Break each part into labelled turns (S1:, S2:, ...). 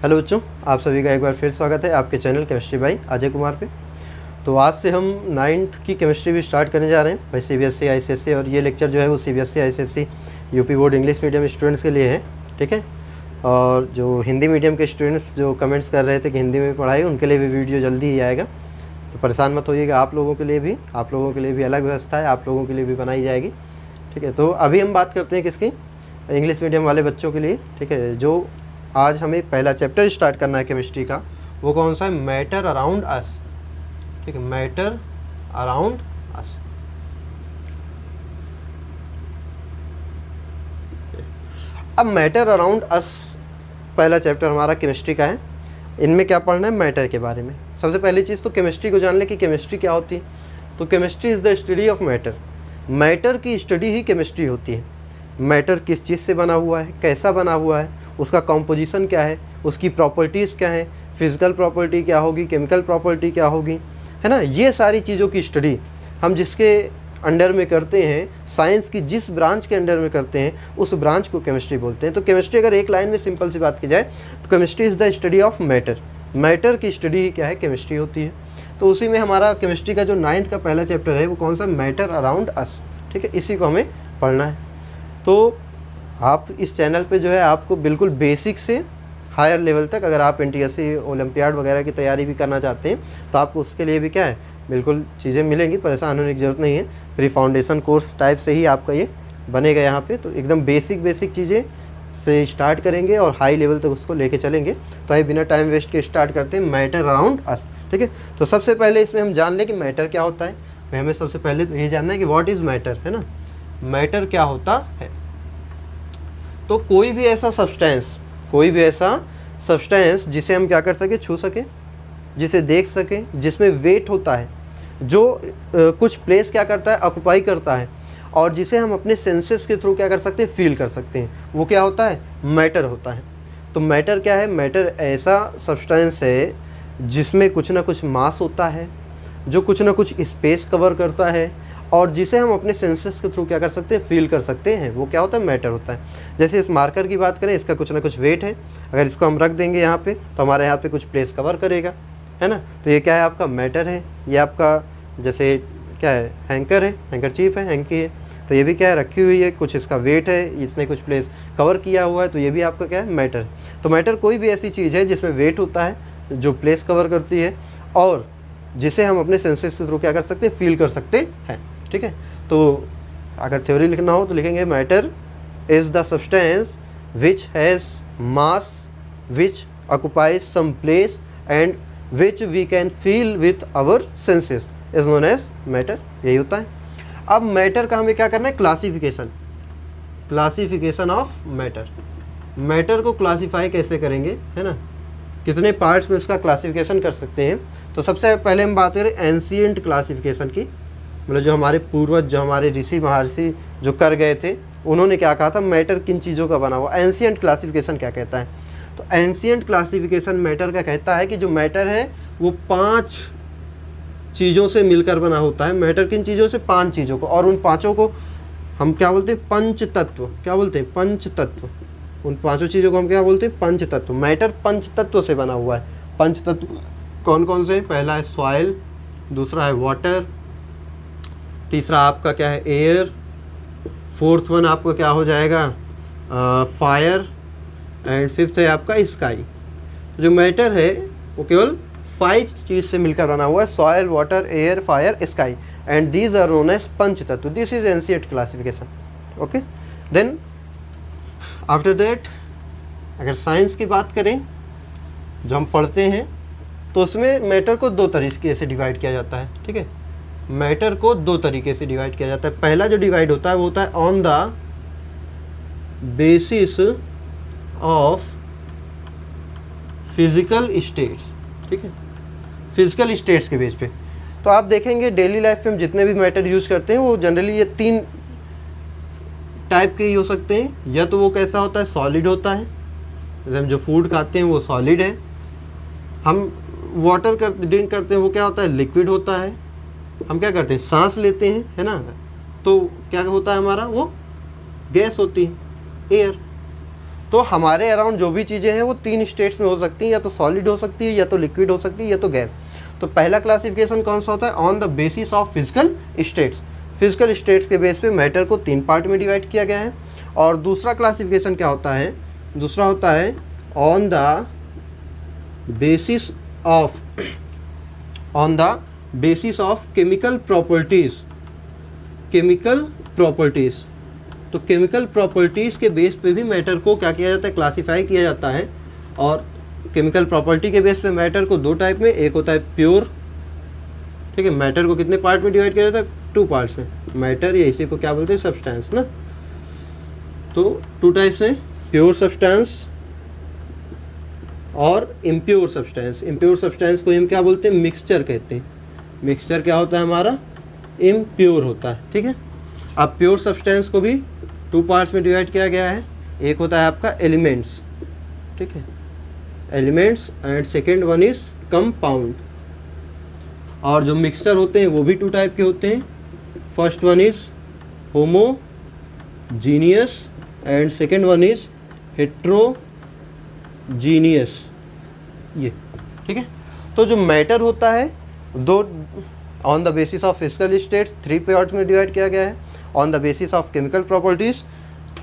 S1: Hello बच्चों, आप सभी का एक बार फिर स्वागत है आपके channel chemistry by Ajay Kumar पे। तो आज से हम 9th की केमिस्ट्री भी स्टार्ट करने जा रहे हैं भाई, सीबीएसई आईसीएसई। और ये लेक्चर जो है वो CBSE ICSE UP board English medium students के लिए है, ठीक है। और जो हिंदी मीडियम के स्टूडेंट्स जो कमेंट्स कर रहे थे कि हिंदी में पढ़ाई, उनके लिए भी वीडियो जल्दी ही आएगा, तो परेशान मत होइएगा। आप लोगों के लिए भी अलग व्यवस्था है, आप लोगों के लिए भी बनाई जाएगी, ठीक है। तो अभी हम बात करते हैं किसकी, इंग्लिश मीडियम वाले बच्चों के लिए, ठीक है। जो आज हमें पहला चैप्टर स्टार्ट करना है केमिस्ट्री का, वो कौन सा है, मैटर अराउंड अस, ठीक है, मैटर अराउंड अस। अब मैटर अराउंड अस पहला चैप्टर हमारा केमिस्ट्री का है। इनमें क्या पढ़ना है, मैटर के बारे में। सबसे पहली चीज़ तो केमिस्ट्री को जान ले कि केमिस्ट्री क्या होती है। तो chemistry is the study of matter. Matter की स्टडी ही केमिस्ट्री होती है। मैटर किस चीज़ से बना हुआ है, कैसा बना हुआ है, उसका कॉम्पोजिशन क्या है, उसकी प्रॉपर्टीज़ क्या है, फिजिकल प्रॉपर्टी क्या होगी, केमिकल प्रॉपर्टी क्या होगी, है ना। ये सारी चीज़ों की स्टडी हम जिसके अंडर में करते हैं, साइंस की जिस ब्रांच के अंडर में करते हैं, उस ब्रांच को केमिस्ट्री बोलते हैं। तो केमिस्ट्री अगर एक लाइन में सिंपल सी बात की जाए तो chemistry is the study of matter. Matter की स्टडी ही क्या है, केमिस्ट्री होती है। तो उसी में हमारा केमिस्ट्री का जो 9th का पहला चैप्टर है वो कौन सा, मैटर अराउंड अस, ठीक है। इसी को हमें पढ़ना है। तो आप इस चैनल पे जो है आपको बिल्कुल बेसिक से हायर लेवल तक, अगर आप एनटीएससी ओलंपियाड वगैरह की तैयारी भी करना चाहते हैं तो आपको उसके लिए भी क्या है, बिल्कुल चीज़ें मिलेंगी, परेशान होने की ज़रूरत नहीं है। प्री फाउंडेशन कोर्स टाइप से ही आपका ये बनेगा यहाँ पे। तो एकदम बेसिक चीज़ें से स्टार्ट करेंगे और हाई लेवल तक उसको लेके चलेंगे। तो आइए बिना टाइम वेस्ट के स्टार्ट करते हैं मैटर अराउंड अस, ठीक है। तो सबसे पहले इसमें हम जान लें कि मैटर क्या होता है। हमें सबसे पहले तो ये जानना है कि व्हाट इज़ मैटर, है ना। मैटर क्या होता है, तो कोई भी ऐसा सब्सटेंस जिसे हम क्या कर सके, छू सके, जिसे देख सके, जिसमें वेट होता है, जो कुछ प्लेस क्या करता है, ऑक्युपाई करता है, और जिसे हम अपने सेंसेस के थ्रू क्या कर सकते हैं, फील कर सकते हैं, वो क्या होता है, मैटर होता है। तो मैटर क्या है, मैटर ऐसा सब्सटेंस है जिसमें कुछ ना कुछ मास होता है, जो कुछ ना कुछ स्पेस कवर करता है, और जिसे हम अपने सेंसेस के थ्रू क्या कर सकते हैं, फील कर सकते हैं, वो क्या होता है, मैटर होता है। जैसे इस मार्कर की बात करें, इसका कुछ ना कुछ वेट है, अगर इसको हम रख देंगे यहाँ पे तो हमारे हाथ पे कुछ प्लेस कवर करेगा, है ना। तो ये क्या है, आपका मैटर है। ये आपका जैसे क्या है, हैंकर है, हैंकरचीफ है, हैंकी है, तो ये भी क्या है, रखी हुई है, कुछ इसका वेट है, इसने कुछ प्लेस कवर किया हुआ है, तो ये भी आपका क्या है, मैटर है। तो मैटर कोई भी ऐसी चीज़ है जिसमें वेट होता है, जो प्लेस कवर करती है, और जिसे हम अपने सेंसेस के थ्रू क्या कर सकते हैं, फील कर सकते हैं, ठीक है। तो अगर थ्योरी लिखना हो तो लिखेंगे matter is the substance which has mass, which occupies some place and which we can feel with our senses is known as matter. यही होता है। अब मैटर का हमें क्या करना है, क्लासिफिकेशन ऑफ मैटर। मैटर को क्लासीफाई कैसे करेंगे, है ना, कितने पार्ट्स में उसका क्लासिफिकेशन कर सकते हैं। तो सबसे पहले हम बात करें एंशिएंट क्लासिफिकेशन की, मतलब जो हमारे पूर्वज, जो हमारे ऋषि महर्षि जो कर गए थे, उन्होंने क्या कहा था, मैटर किन चीज़ों का बना हुआ। एंशिएंट क्लासिफिकेशन क्या कहता है, तो एंशिएंट क्लासिफिकेशन मैटर का कहता है कि जो मैटर है वो 5 चीज़ों से मिलकर बना होता है। मैटर किन चीज़ों से, 5 चीज़ों को, और उन 5 को हम क्या बोलते हैं, पंच तत्व। क्या बोलते हैं, पंच तत्व। उन 5 चीज़ों को हम क्या बोलते हैं, पंच तत्व। मैटर पंच तत्व से बना हुआ है। पंच तत्व कौन कौन से, पहला है सॉइल, दूसरा है वाटर, तीसरा आपका क्या है, एयर, फोर्थ वन आपका क्या हो जाएगा, फायर, एंड फिफ्थ है आपका स्काई। जो मैटर है वो केवल 5 चीज़ से मिलकर बना हुआ है, soil, water, air, fire, sky, and these are known as panch tattva. This is ancient classification, okay. Then after that अगर साइंस की बात करें, जो हम पढ़ते हैं, तो उसमें मैटर को 2 तरीके से डिवाइड किया जाता है, ठीक है। मैटर को 2 तरीके से डिवाइड किया जाता है। पहला जो डिवाइड होता है वो होता है on the basis of physical states, ठीक है, फिजिकल स्टेट्स के बेस पे। तो आप देखेंगे डेली लाइफ में हम जितने भी मैटर यूज़ करते हैं वो जनरली ये 3 टाइप के ही हो सकते हैं। या तो वो कैसा होता है, सॉलिड होता है, जैसे हम जो फूड खाते हैं वो सॉलिड है। हम वाटर ड्रिंक करते हैं वो क्या होता है, लिक्विड होता है। हम क्या करते हैं, सांस लेते हैं, है ना, तो क्या होता है हमारा, वो गैस होती है, एयर। तो हमारे अराउंड जो भी चीज़ें हैं वो 3 स्टेट्स में हो सकती हैं, या तो सॉलिड हो सकती है, या तो लिक्विड हो सकती है, या तो गैस। तो पहला क्लासिफिकेशन कौन सा होता है? On the basis of physical states. Physical states के बेस पे मैटर को 3 पार्ट में डिवाइड किया गया है। और दूसरा क्लासिफिकेशन क्या होता है? दूसरा होता है on the basis of chemical properties. Chemical properties, तो केमिकल प्रॉपर्टीज़ के बेस पे भी मैटर को क्या किया जाता है? क्लासीफाई किया जाता है। और केमिकल प्रॉपर्टी के बेस पे मैटर को 2 टाइप में, एक होता है प्योर, ठीक है। मैटर को कितने पार्ट में डिवाइड किया जाता है? 2 पार्ट्स में। मैटर या इसी को क्या बोलते हैं? सब्सटेंस ना। तो 2 टाइप्स हैं, प्योर सब्सटेंस और इम्प्योर सब्सटेंस। इम्प्योर सब्सटेंस को हम क्या बोलते हैं? मिक्सचर कहते हैं। मिक्सचर क्या होता है हमारा? इम्प्योर होता है, ठीक है। अब प्योर सब्सटेंस को भी 2 पार्ट्स में डिवाइड किया गया है। एक होता है आपका एलिमेंट्स, ठीक है, elements, and second one is compound. और जो मिक्सचर होते हैं वो भी 2 टाइप के होते हैं। First one is homogeneous and second one is heterogeneous, ये, ठीक है। तो जो मैटर होता है, 2 on the basis of physical states 3 parts में डिवाइड किया गया है। On the basis of chemical properties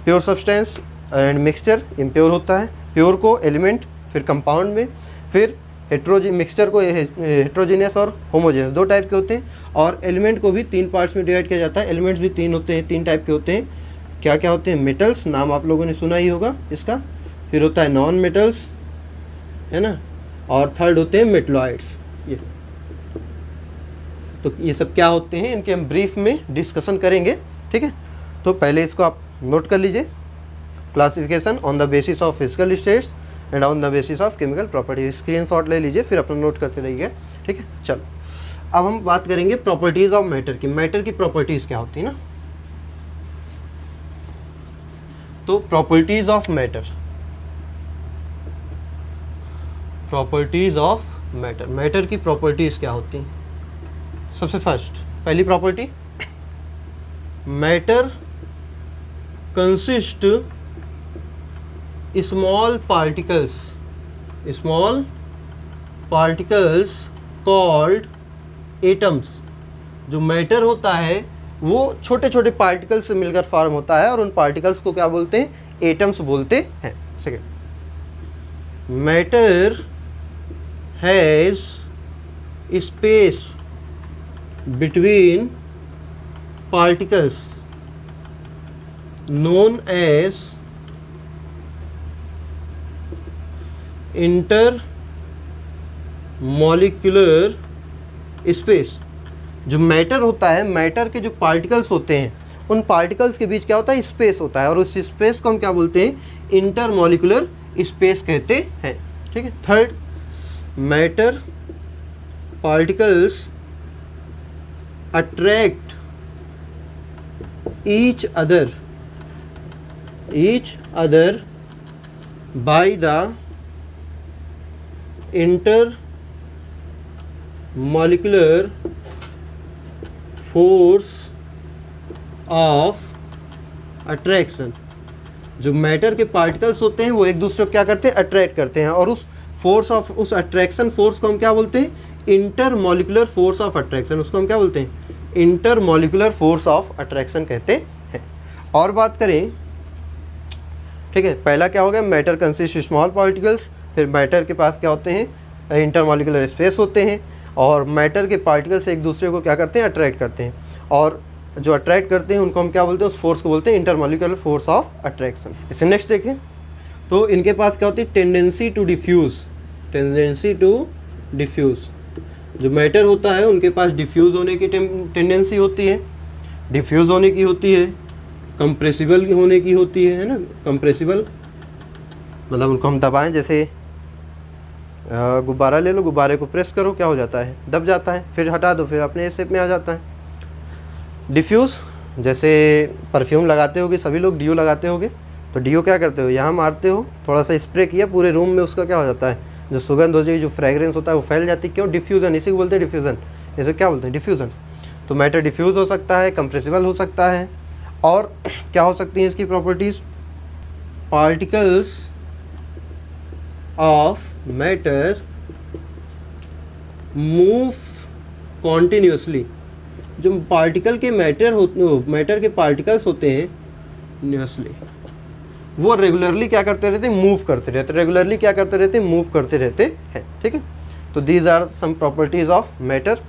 S1: pure substance and mixture impure होता है। प्योर को एलिमेंट, फिर कंपाउंड में, फिर मिक्सचर को हेट्रोजीनियस और होमोजेनियस 2 टाइप के होते हैं। और एलिमेंट को भी 3 पार्ट्स में डिवाइड किया जाता है। एलिमेंट्स भी 3 होते हैं, 3 टाइप के होते हैं। क्या क्या होते हैं? मेटल्स, नाम आप लोगों ने सुना ही होगा इसका। फिर होता है नॉन मेटल्स, है ना। और थर्ड होते हैं मेटलॉइड्स। ये तो ये सब क्या होते हैं, इनके हम ब्रीफ में डिस्कशन करेंगे, ठीक है। तो पहले इसको आप नोट कर लीजिए, classification on the basis of physical states and on the basis of chemical properties. Screenshot ले लीजिए, फिर अपना नोट करते रहिए, ठीक है। चलो अब हम बात करेंगे प्रॉपर्टीज़ ऑफ मैटर की। मैटर की प्रॉपर्टीज़ क्या होती है ना। तो properties of matter, properties of matter, matter की प्रॉपर्टीज़ क्या होती हैं? सबसे फर्स्ट पहली property, matter consist small particles called atoms. जो मैटर होता है वो छोटे छोटे पार्टिकल्स से मिलकर फॉर्म होता है, और उन पार्टिकल्स को क्या बोलते हैं? एटम्स बोलते हैं। Second, matter has space between particles known as intermolecular space। जो मैटर होता है, मैटर के जो पार्टिकल्स होते हैं, उन पार्टिकल्स के बीच क्या होता है? स्पेस होता है, और उस स्पेस को हम क्या बोलते हैं? इंटरमॉलिक्यूलर स्पेस कहते हैं, ठीक है। Third, matter particles attract each other by the intermolecular force of attraction। जो मैटर के पार्टिकल्स होते हैं वो एक दूसरे को क्या करते हैं? अट्रैक्ट करते हैं, और उस अट्रैक्शन फोर्स को हम क्या बोलते हैं? Intermolecular force of attraction. उसको हम क्या बोलते हैं? इंटरमॉलिक्यूलर फोर्स ऑफ अट्रैक्शन कहते हैं। और बात करें, ठीक है, पहला क्या हो गया? Matter consist small particles. फिर मैटर के पास क्या होते हैं? इंटरमॉलिक्यूलर स्पेस होते हैं, और मैटर के पार्टिकल्स एक दूसरे को क्या करते हैं? अट्रैक्ट करते हैं, और जो अट्रैक्ट करते हैं उनको हम क्या बोलते हैं? उस फोर्स को बोलते हैं इंटरमॉलिक्यूलर फोर्स ऑफ अट्रैक्शन। इसे नेक्स्ट देखें, तो इनके पास क्या होती है? Tendency to diffuse. जो मैटर होता है उनके पास डिफ्यूज़ होने की टेंडेंसी होती है, डिफ्यूज़ होने की होती है, कंप्रेसिबल होने की होती है ना। कंप्रेसिबल मतलब उनको हम दबाएं, जैसे गुब्बारा ले लो, गुब्बारे को प्रेस करो, क्या हो जाता है? दब जाता है, फिर हटा दो, फिर अपने शेप में आ जाता है। डिफ्यूज़, जैसे परफ्यूम लगाते होगे सभी लोग, डीओ लगाते होगे, तो डीओ क्या करते हो? यहाँ मारते हो, थोड़ा सा स्प्रे किया, पूरे रूम में उसका क्या हो जाता है? जो सुगंध हो जाएगी, जो फ्रेग्रेंस होता है वो फैल जाती है। क्यों? डिफ्यूज़न, इसी को बोलते हैं डिफ्यूज़न। इसे क्या बोलते हैं? डिफ्यूज़न। तो मैटर डिफ्यूज़ हो सकता है, कंप्रेसिबल हो सकता है, और क्या हो सकती हैं इसकी properties? Particles of matter move continuously, जो पार्टिकल के मैटर के पार्टिकल्स होते हैं न्यूसली, वो रेगुलरली क्या करते रहते हैं, मूव करते रहते, रेगुलरली क्या करते रहते हैं, मूव करते रहते हैं। ठीक है, तो these are some properties of matter.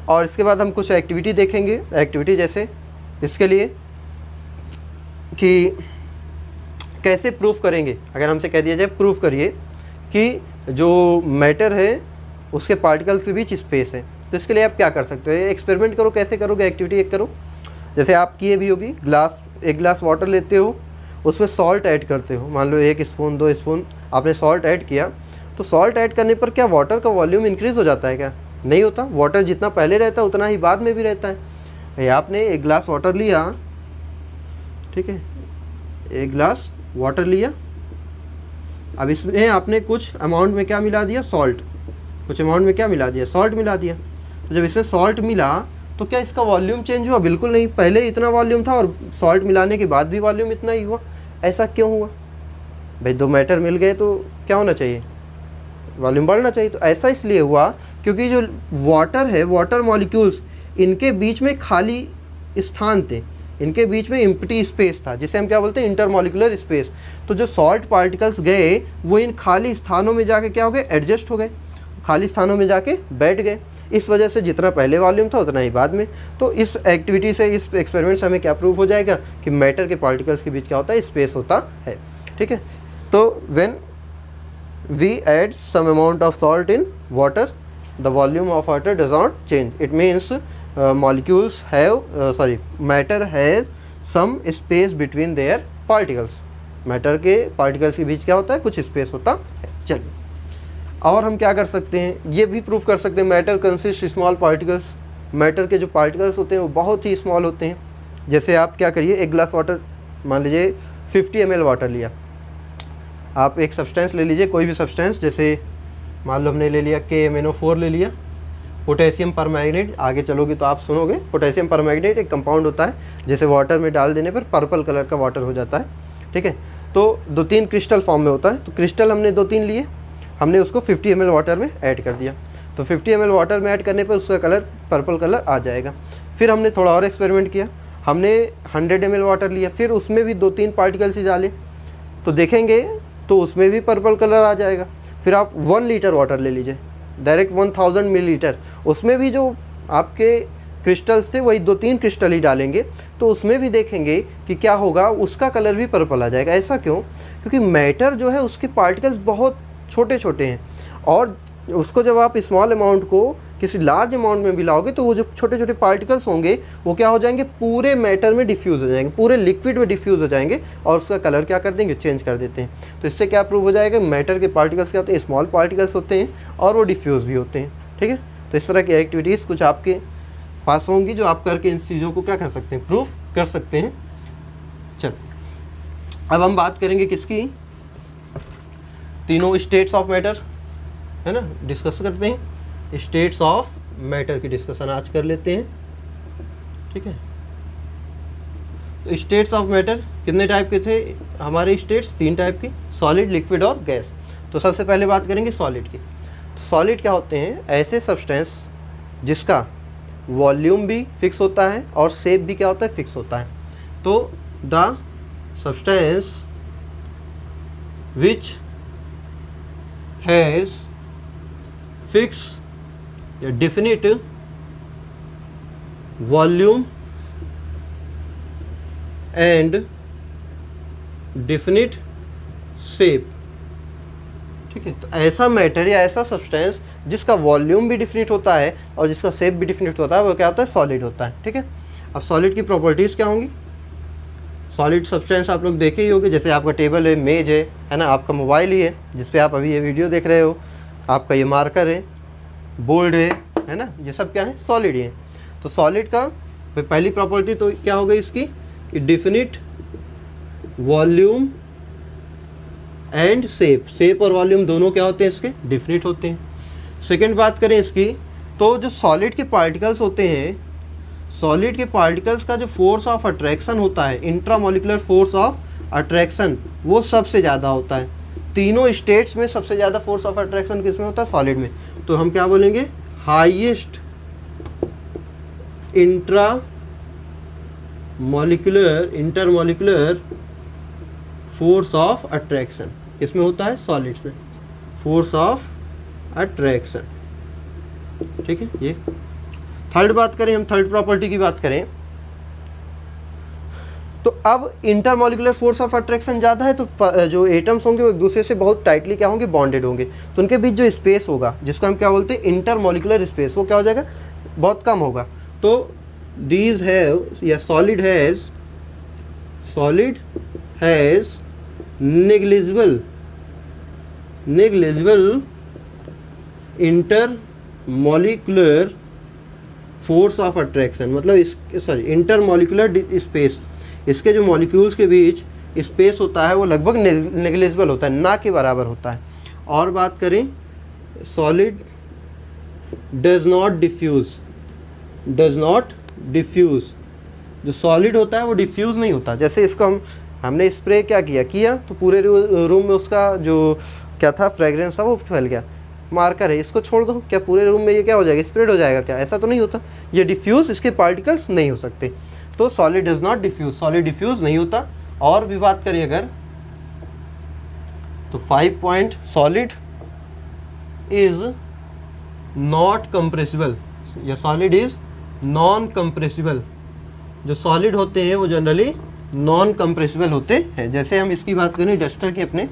S1: और इसके बाद हम कुछ एक्टिविटी देखेंगे। एक्टिविटी जैसे इसके लिए कि कैसे प्रूफ करेंगे, अगर हमसे कह दिया जाए प्रूफ करिए कि जो मैटर है उसके पार्टिकल्स के बीच स्पेस है, तो इसके लिए आप क्या कर सकते हो, एक्सपेरिमेंट करो। कैसे करोगे, एक्टिविटी एक करो। जैसे आप किए भी होगी, एक गिलास वाटर लेते हो, उसमें सॉल्ट ऐड करते हो, मान लो 1 स्पून 2 स्पून आपने सॉल्ट ऐड किया, तो सॉल्ट ऐड करने पर क्या वाटर का वॉल्यूम इंक्रीज़ हो जाता है क्या? नहीं होता। वाटर जितना पहले रहता है उतना ही बाद में भी रहता है। आपने 1 गिलास वाटर लिया, ठीक है, 1 गिलास वाटर लिया, अब इसमें आपने कुछ अमाउंट में क्या मिला दिया, सॉल्ट, कुछ अमाउंट में क्या मिला दिया, सॉल्ट मिला दिया। तो जब इसमें सॉल्ट मिला तो क्या इसका वॉल्यूम चेंज हुआ? बिल्कुल नहीं, पहले इतना वॉल्यूम था और सॉल्ट मिलाने के बाद भी वॉल्यूम इतना ही हुआ। ऐसा क्यों हुआ भाई? 2 मैटर मिल गए तो क्या होना चाहिए, वॉल्यूम बढ़ना चाहिए। तो ऐसा इसलिए हुआ क्योंकि जो वाटर है, वाटर मॉलिक्यूल्स, इनके बीच में खाली स्थान थे, इनके बीच में एम्प्टी स्पेस था, जिसे हम क्या बोलते हैं, इंटरमॉलिक्यूलर स्पेस। तो जो सॉल्ट पार्टिकल्स गए वो इन खाली स्थानों में जाके क्या हो गए, एडजस्ट हो गए, खाली स्थानों में जाके बैठ गए। इस वजह से जितना पहले वॉल्यूम था उतना ही बाद में। तो इस एक्टिविटी से, इस एक्सपेरिमेंट से हमें क्या प्रूफ हो जाएगा कि मैटर के पार्टिकल्स के बीच क्या होता है, स्पेस होता है। ठीक है, तो when we add some amount of salt in water, the volume of water does not change. It means molecules have matter has some space between their particles. Matter के पार्टिकल्स के बीच क्या होता है, कुछ स्पेस होता है। चलिए, और हम क्या कर सकते हैं, ये भी प्रूफ कर सकते हैं, matter consist small particles. Matter के जो पार्टिकल्स होते हैं वो बहुत ही स्मॉल होते हैं। जैसे आप क्या करिए, 1 गिलास वाटर, मान लीजिए 50 ml वाटर लिया, आप एक सब्सटेंस ले लीजिए, कोई भी सब्सटेंस, जैसे मान लो हमने ले लिया KMnO4 ले लिया, पोटेशियम परमैंगनेट। आगे चलोगे तो आप सुनोगे, पोटेशियम परमैंगनेट एक कंपाउंड होता है जैसे वाटर में डाल देने पर पर्पल कलर का वाटर हो जाता है। ठीक है, तो 2-3 क्रिस्टल फॉर्म में होता है। तो क्रिस्टल हमने 2-3 लिए, हमने उसको 50 ml वाटर में ऐड कर दिया। तो 50 ml वाटर में ऐड करने पर उसका कलर पर्पल कलर आ जाएगा। फिर हमने थोड़ा और एक्सपेरिमेंट किया, हमने 100 ml वाटर लिया, फिर उसमें भी 2-3 पार्टिकल्स ही डाले, तो देखेंगे तो उसमें भी पर्पल कलर आ जाएगा। फिर आप 1 लीटर वाटर ले लीजिए, डायरेक्ट 1000 मिलीलीटर, उसमें भी जो आपके क्रिस्टल्स थे वही 2-3 क्रिस्टल ही डालेंगे, तो उसमें भी देखेंगे कि क्या होगा, उसका कलर भी पर्पल आ जाएगा। ऐसा क्यों? क्योंकि मैटर जो है उसके पार्टिकल्स बहुत छोटे छोटे हैं, और उसको जब आप स्मॉल अमाउंट को किसी लार्ज अमाउंट में मिलाओगे तो वो जो छोटे छोटे पार्टिकल्स होंगे वो क्या हो जाएंगे, पूरे मैटर में डिफ्यूज़ हो जाएंगे, पूरे लिक्विड में डिफ्यूज़ हो जाएंगे, और उसका कलर क्या कर देंगे, चेंज कर देते हैं। तो इससे क्या प्रूव हो जाएगा, मैटर के पार्टिकल्स क्या होते हैं, स्मॉल पार्टिकल्स होते हैं और वो डिफ्यूज़ भी होते हैं। ठीक है, तो इस तरह की एक्टिविटीज़ कुछ आपके पास होंगी जो आप करके इन चीज़ों को क्या कर सकते हैं, प्रूफ कर सकते हैं। चल, अब हम बात करेंगे किसकी, तीनों स्टेट्स ऑफ मैटर है ना, डिस्कस करते हैं। स्टेट्स ऑफ मैटर की डिस्कशन आज कर लेते हैं। ठीक है, तो स्टेट्स ऑफ मैटर कितने टाइप के थे हमारे स्टेट्स, 3 टाइप की, सॉलिड, लिक्विड और गैस। तो सबसे पहले बात करेंगे सॉलिड की। तो सॉलिड क्या होते हैं, ऐसे सब्सटेंस जिसका वॉल्यूम भी फिक्स होता है और शेप भी क्या होता है, फिक्स होता है। तो the substance which has fix या definite volume and definite shape। ठीक है, तो ऐसा मैटर या ऐसा सब्सटेंस जिसका वॉल्यूम भी डिफिनिट होता है और जिसका शेप भी डिफिनिट होता है वो क्या होता है, सॉलिड होता है। ठीक है, अब सॉलिड की प्रॉपर्टीज़ क्या होंगी, सॉलिड सब्सटेंस आप लोग देखे ही होंगे, जैसे आपका टेबल है, मेज है ना, आपका मोबाइल ही है जिस पे आप अभी ये वीडियो देख रहे हो, आपका ये मार्कर है, बोर्ड है ना, ये सब क्या है, सॉलिड ही है। तो सॉलिड का पहली प्रॉपर्टी तो क्या हो गई इसकी, कि definite volume and shape. Shape और वॉल्यूम दोनों क्या होते हैं इसके, डिफिनिट होते हैं। सेकंड बात करें इसकी, तो जो सॉलिड के पार्टिकल्स होते हैं, सॉलिड के पार्टिकल्स का जो फोर्स ऑफ अट्रैक्शन होता है, इंट्रामोलिकुलर फोर्स ऑफ अट्रैक्शन वो सबसे ज़्यादा होता है। तीनों स्टेट्स में सबसे ज़्यादा फोर्स ऑफ अट्रैक्शन किस में होता है? सॉलिड में। तो हम क्या बोलेंगे? Highest intermolecular force of attraction किसमें होता है? सॉलिड्स में। फोर्स ऑफ अट्रैक्शन, ठीक है। ये थर्ड बात करें, हम थर्ड प्रॉपर्टी की बात करें तो अब इंटरमॉलिक्यूलर फोर्स ऑफ अट्रैक्शन ज़्यादा है तो जो एटम्स होंगे वो एक दूसरे से बहुत टाइटली क्या होंगे? बॉन्डेड होंगे। तो उनके बीच जो स्पेस होगा जिसको हम क्या बोलते हैं? इंटरमॉलिक्यूलर स्पेस, वो क्या हो जाएगा? बहुत कम होगा। तो दीज हैव या solid has negligible intermolecular force of attraction, मतलब इंटरमॉलिक्यूलर स्पेस, इसके जो मॉलिक्यूल्स के बीच स्पेस होता है वो लगभग नेग्लिजिबल होता है, ना के बराबर होता है। और बात करें, सॉलिड डज नॉट डिफ्यूज़, जो सॉलिड होता है वो डिफ्यूज़ नहीं होता। जैसे इसको हमने स्प्रे क्या किया तो पूरे रूम में उसका जो क्या था फ्रेगरेंस था वो फैल गया। मार्कर है, इसको छोड़ दो, क्या पूरे रूम में ये क्या हो जाएगा? स्प्रेड हो जाएगा क्या? ऐसा तो नहीं होता। ये डिफ्यूज़, इसके पार्टिकल्स नहीं हो सकते। तो solid does not diffuse, solid diffuse नहीं होता। और भी बात करें अगर तो 5 point, solid is not compressible या सॉलिड इज नॉन कंप्रेसिबल। जो सॉलिड होते हैं वो जनरली नॉन कंप्रेसिबल होते हैं। जैसे हम इसकी बात करें डस्टर की अपने,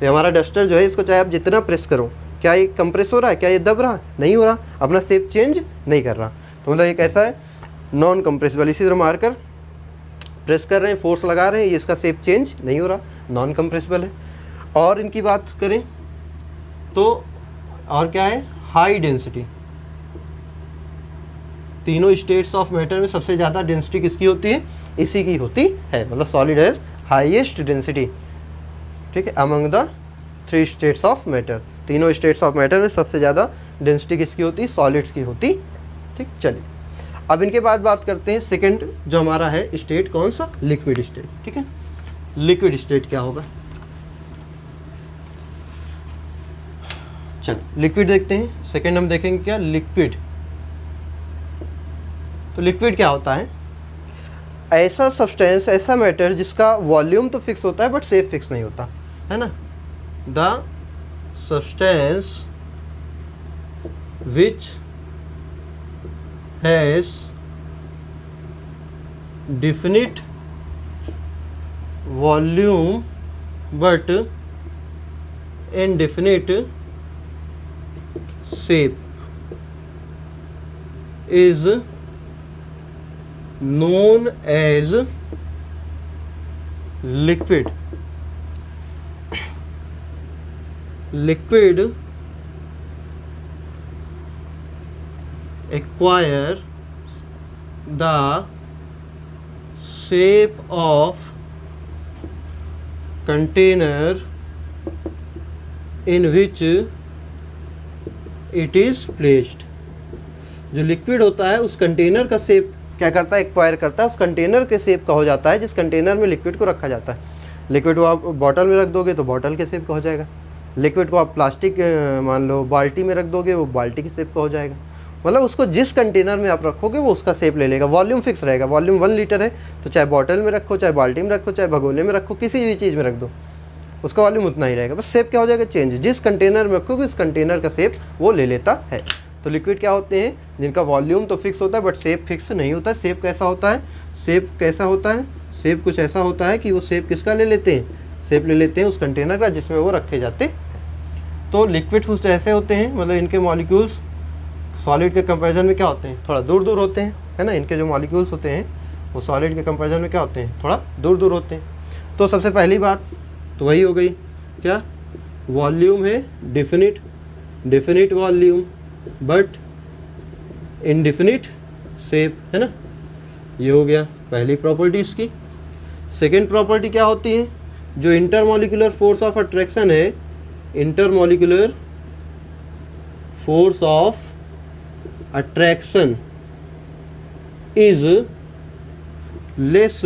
S1: तो हमारा डस्टर जो है इसको चाहे आप जितना प्रेस करो, क्या ये कंप्रेस हो रहा है? क्या ये दब रहा? नहीं हो रहा, अपना शेप चेंज नहीं कर रहा। तो मतलब ये कैसा है? Non compressible. इसी तरह मार्कर प्रेस कर रहे हैं, फोर्स लगा रहे हैं, ये इसका शेप चेंज नहीं हो रहा, नॉन कंप्रेसिबल है। और इनकी बात करें तो और क्या है? High density. तीनों स्टेट्स ऑफ मैटर में सबसे ज़्यादा डेंसिटी किसकी होती है? इसी की होती है। मतलब सॉलिड हैज हाईएस्ट डेंसिटी, ठीक है, among the 3 states of matter. तीनों स्टेट्स ऑफ मैटर में सबसे ज़्यादा डेंसिटी किसकी होती? सॉलिड्स की होती, ठीक। चलिए अब इनके बाद बात करते हैं सेकंड जो हमारा है स्टेट, कौन सा? लिक्विड स्टेट, ठीक है। लिक्विड स्टेट क्या होगा? चलो लिक्विड देखते हैं। सेकंड हम देखेंगे क्या? लिक्विड। तो लिक्विड क्या होता है? ऐसा सब्सटेंस, ऐसा मैटर जिसका वॉल्यूम तो फिक्स होता है बट शेप फिक्स नहीं होता, है ना। The substance which has definite volume but indefinite shape is known as liquid. Liquid acquire the shape of container in which it is placed. जो लिक्विड होता है उस कंटेनर का शेप क्या करता है? एक्वायर करता है, उस कंटेनर के शेप का हो जाता है जिस कंटेनर में लिक्विड को रखा जाता है। लिक्विड को आप बॉटल में रख दोगे तो बॉटल के शेप का हो जाएगा। लिक्विड को आप प्लास्टिक मान लो बाल्टी में रख दोगे वो बाल्टी के शेप का हो जाएगा। मतलब उसको जिस कंटेनर में आप रखोगे वो उसका शेप ले लेगा। वॉल्यूम फिक्स रहेगा। वॉल्यूम 1 लीटर है तो चाहे बॉटल में रखो, चाहे बाल्टी में रखो, चाहे भगोने में रखो, किसी भी चीज़ में रख दो, उसका वॉल्यूम उतना ही रहेगा। बस शेप क्या हो जाएगा? चेंज। जिस कंटेनर में रखोगे उस कंटेनर का शेप वो ले लेता है। तो लिक्विड क्या होते हैं? जिनका वॉल्यूम तो फिक्स होता है बट शेप फिक्स नहीं होता। शेप कैसा होता है? शेप कुछ ऐसा होता है कि वो शेप किसका ले लेते हैं? शेप ले लेते हैं उस कंटेनर का जिसमें वो रखे जाते। तो लिक्विड कुछ ऐसे होते हैं, मतलब इनके मॉलिक्यूल्स सॉलिड के कंपैरिजन में क्या होते हैं? थोड़ा दूर दूर होते हैं, है ना। इनके जो मॉलिक्यूल्स होते हैं वो सॉलिड के कंपैरिजन में क्या होते हैं? थोड़ा दूर दूर होते हैं। तो सबसे पहली बात तो वही हो गई, क्या? वॉल्यूम है definite volume but indefinite shape, है ना। ये हो गया पहली प्रॉपर्टी इसकी। सेकेंड प्रॉपर्टी क्या होती है? जो इंटरमॉलिक्यूलर फोर्स ऑफ अट्रैक्शन है, intermolecular force of attraction is less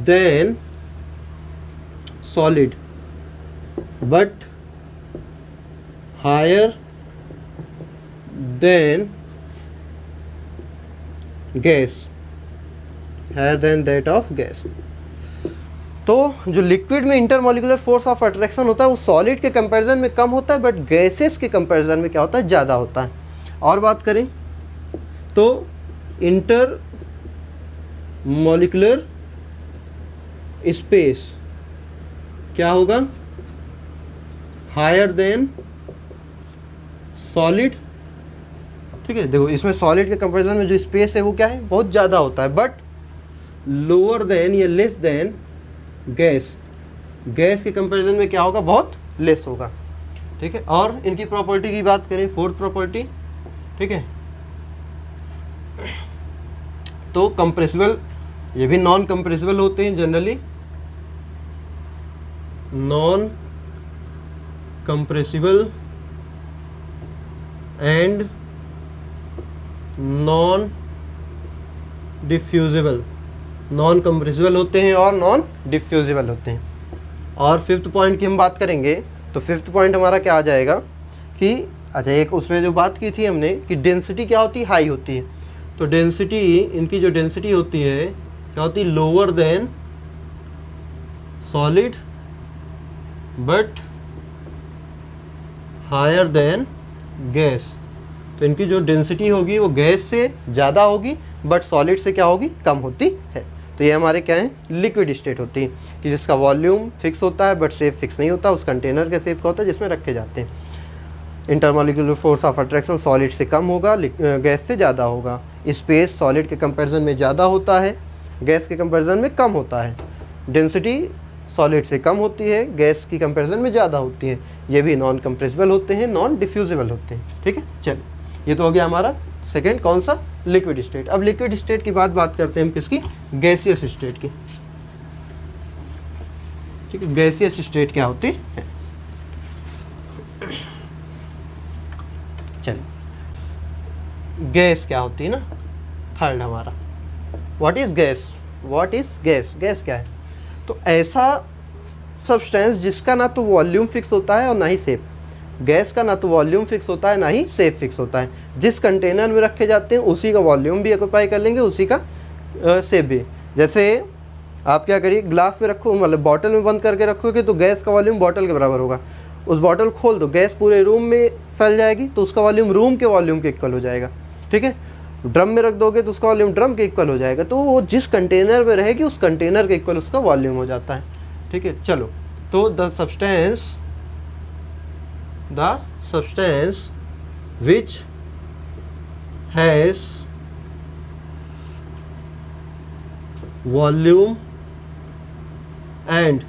S1: than solid but higher than gas, higher than that of gas. तो जो लिक्विड में इंटरमोलिकुलर फोर्स ऑफ अट्रैक्शन होता है वो सॉलिड के कंपैरिजन में कम होता है, बट गैसेस के कंपैरिजन में क्या होता है, ज़्यादा होता है। और बात करें तो इंटर मॉलिक्यूलर स्पेस क्या होगा, हायर देन सॉलिड। ठीक है, देखो इसमें सॉलिड के कंपैरिजन में जो स्पेस है वो क्या है, बहुत ज़्यादा होता है, बट लोअर देन या लेस देन गैस, गैस के कंपैरिजन में क्या होगा, बहुत लेस होगा। ठीक है, और इनकी प्रॉपर्टी की बात करें, फोर्थ प्रॉपर्टी, ठीक है, तो कंप्रेसिबल, ये भी नॉन कंप्रेसिबल होते हैं generally, non compressible and non diffusible, non compressible होते हैं और नॉन डिफ्यूजिबल होते हैं। और फिफ्थ पॉइंट की हम बात करेंगे तो फिफ्थ पॉइंट हमारा क्या आ जाएगा कि अच्छा, एक उसमें जो बात की थी हमने कि डेंसिटी क्या होती है, हाई होती है। तो डेंसिटी, इनकी जो डेंसिटी होती है क्या होती है, lower than solid but higher than gas. तो इनकी जो डेंसिटी होगी वो गैस से ज़्यादा होगी बट सॉलिड से क्या होगी, कम होती है। तो ये हमारे क्या है, लिक्विड स्टेट होती है कि जिसका वॉल्यूम फिक्स होता है बट शेप फिक्स नहीं होता, उस कंटेनर के शेप का होता है जिसमें रखे जाते हैं। Intermolecular force of attraction solid से कम होगा, गैस से ज़्यादा होगा। स्पेस सॉलिड के कंपैरिजन में ज़्यादा होता है, गैस के कंपैरिजन में कम होता है। डेंसिटी सॉलिड से कम होती है, गैस की कंपैरिजन में ज़्यादा होती है। ये भी नॉन कंप्रेसिबल होते हैं, नॉन डिफ्यूजिबल होते हैं। ठीक है, चलिए ये तो हो गया हमारा सेकेंड, कौन सा, लिक्विड स्टेट। अब लिक्विड स्टेट की बात करते हैं हम किसकी, गैसियस स्टेट की। ठीक है, गैसियस स्टेट क्या होती है, चलिए गैस क्या होती है ना, थर्ड हमारा, what is gas, what is gas, gas क्या है, तो ऐसा सब्सटेंस जिसका ना तो वॉल्यूम फिक्स होता है और ना ही शेप। गैस का ना तो वॉल्यूम फिक्स होता है ना ही शेप फिक्स होता है, जिस कंटेनर में रखे जाते हैं उसी का वॉल्यूम भी ऑक्यूपाई कर लेंगे, उसी का शेप भी। जैसे आप क्या करिए, ग्लास में रखो, मतलब बॉटल में बंद करके रखोगे तो गैस का वॉल्यूम बॉटल के बराबर होगा। उस बॉटल खोल दो, गैस पूरे रूम में फैल जाएगी तो उसका वॉल्यूम रूम के वॉल्यूम के इक्वल हो जाएगा। ठीक है, ड्रम में रख दोगे तो उसका वॉल्यूम ड्रम के इक्वल हो जाएगा। तो वो जिस कंटेनर में रहेगी उस कंटेनर के इक्वल उसका वॉल्यूम हो जाता है। ठीक है, चलो, तो the substance which has volume and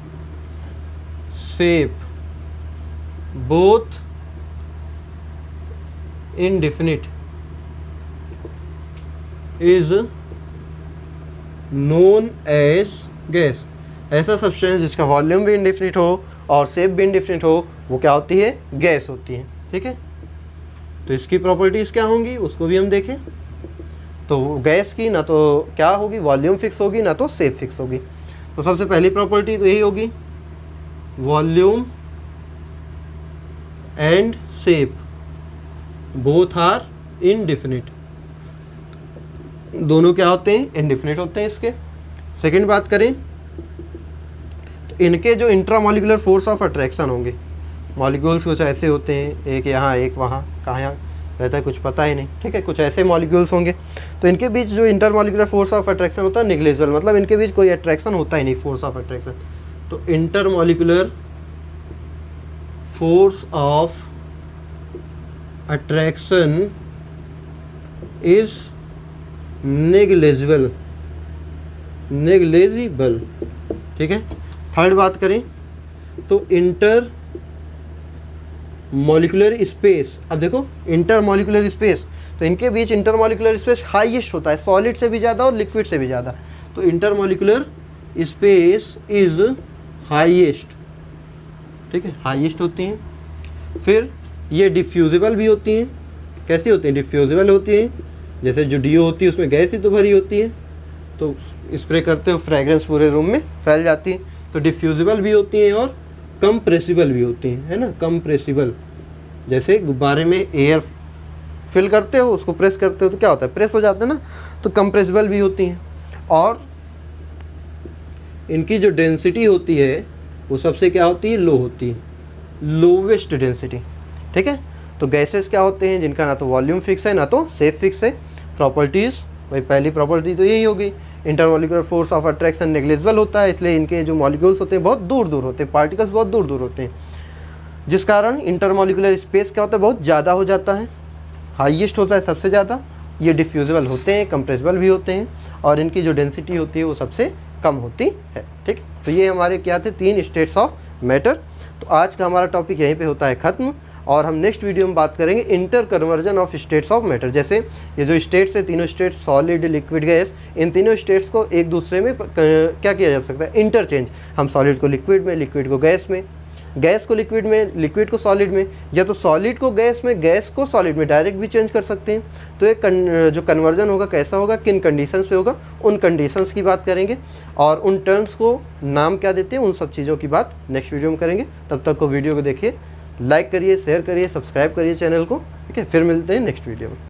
S1: shape both indefinite is known as gas। ऐसा सब्सटेंस जिसका वॉल्यूम भी इंडिफिनिट हो और शेप भी इंडिफिनिट हो वो क्या होती है, गैस होती है। ठीक है, तो इसकी प्रॉपर्टीज़ क्या होंगी उसको भी हम देखें। तो गैस की ना तो क्या होगी, वॉल्यूम फिक्स होगी, ना तो शेप फिक्स होगी। तो सबसे पहली प्रॉपर्टी तो यही होगी, volume and shape both are indefinite, दोनों क्या होते हैं, इनडिफिनिट होते हैं इसके। सेकंड बात करें तो इनके जो इंट्रामॉलिक्यूलर फोर्स ऑफ अट्रैक्शन होंगे, मॉलिक्यूल्स कुछ ऐसे होते हैं, एक यहाँ एक वहाँ, कहाँ यहाँ रहता है कुछ पता ही नहीं। ठीक है, कुछ ऐसे मॉलिक्यूल्स होंगे तो इनके बीच जो इंटरमॉलिक्यूलर फोर्स ऑफ अट्रैक्शन होता है निग्लेजिबल, मतलब इनके बीच कोई अट्रैक्शन होता ही नहीं, फोर्स ऑफ अट्रैक्शन। तो intermolecular force of attraction is negligible, negligible. ठीक है, थर्ड बात करें तो इंटर मॉलिक्यूलर स्पेस। अब देखो इंटर मॉलिक्यूलर स्पेस, तो इनके बीच इंटर मॉलिक्यूलर स्पेस हाईएस्ट होता है, सॉलिड से भी ज़्यादा और लिक्विड से भी ज़्यादा। तो inter molecular space is highest. ठीक है, हाईएस्ट होती हैं। फिर ये डिफ्यूजिबल भी होती हैं। कैसी होती हैं, डिफ्यूजिबल होती हैं। जैसे जो डीओ होती है उसमें गैस ही तो भरी होती है, तो स्प्रे करते हो फ्रेग्रेंस पूरे रूम में फैल जाती है। तो डिफ्यूजिबल भी होती हैं और कंप्रेसिबल भी होती हैं, है ना। कंप्रेसिबल जैसे गुब्बारे में एयर फिल करते हो, उसको प्रेस करते हो तो क्या होता है, प्रेस हो जाता है ना। तो कंप्रेसिबल भी होती हैं और इनकी जो डेंसिटी होती है वो सबसे क्या होती है, लो होती है, लोवेस्ट डेंसिटी, ठीक है। तो गैसेस क्या होते हैं, जिनका ना तो वॉल्यूम फिक्स है ना तो शेप फिक्स है। प्रॉपर्टीज़, भाई पहली प्रॉपर्टी तो यही होगी, intermolecular force of attraction negligible होता है, इसलिए इनके जो मॉलिक्यूल्स होते हैं बहुत दूर दूर होते हैं, पार्टिकल्स बहुत दूर दूर होते हैं, जिस कारण इंटरमॉलिक्यूलर स्पेस क्या होता है, बहुत ज़्यादा हो जाता है, हाईएस्ट होता है सबसे ज़्यादा। ये डिफ्यूजिबल होते हैं, कंप्रेसिबल भी होते हैं और इनकी जो डेंसिटी होती है वो सबसे कम होती है, ठीक। तो ये हमारे क्या थे, 3 स्टेट्स ऑफ मैटर। तो आज का हमारा टॉपिक यहीं पे होता है ख़त्म और हम नेक्स्ट वीडियो में बात करेंगे inter conversion of states of matter. जैसे ये जो स्टेट्स है, तीनों स्टेट्स सॉलिड, लिक्विड, गैस, इन तीनों स्टेट्स को एक दूसरे में क्या किया जा सकता है, इंटरचेंज। हम सॉलिड को लिक्विड में, लिक्विड को गैस में, गैस को लिक्विड में, लिक्विड को सॉलिड में, या तो सॉलिड को गैस में, गैस को सॉलिड में डायरेक्ट भी चेंज कर सकते हैं। तो एक जो कन्वर्जन होगा कैसा होगा, किन कंडीशंस पे होगा, उन कंडीशंस की बात करेंगे और उन टर्म्स को नाम क्या देते हैं, उन सब चीज़ों की बात नेक्स्ट वीडियो में करेंगे। तब तक को वीडियो को देखिए, लाइक करिए, शेयर करिए, सब्सक्राइब करिए चैनल को, ठीक है। फिर मिलते हैं नेक्स्ट वीडियो में।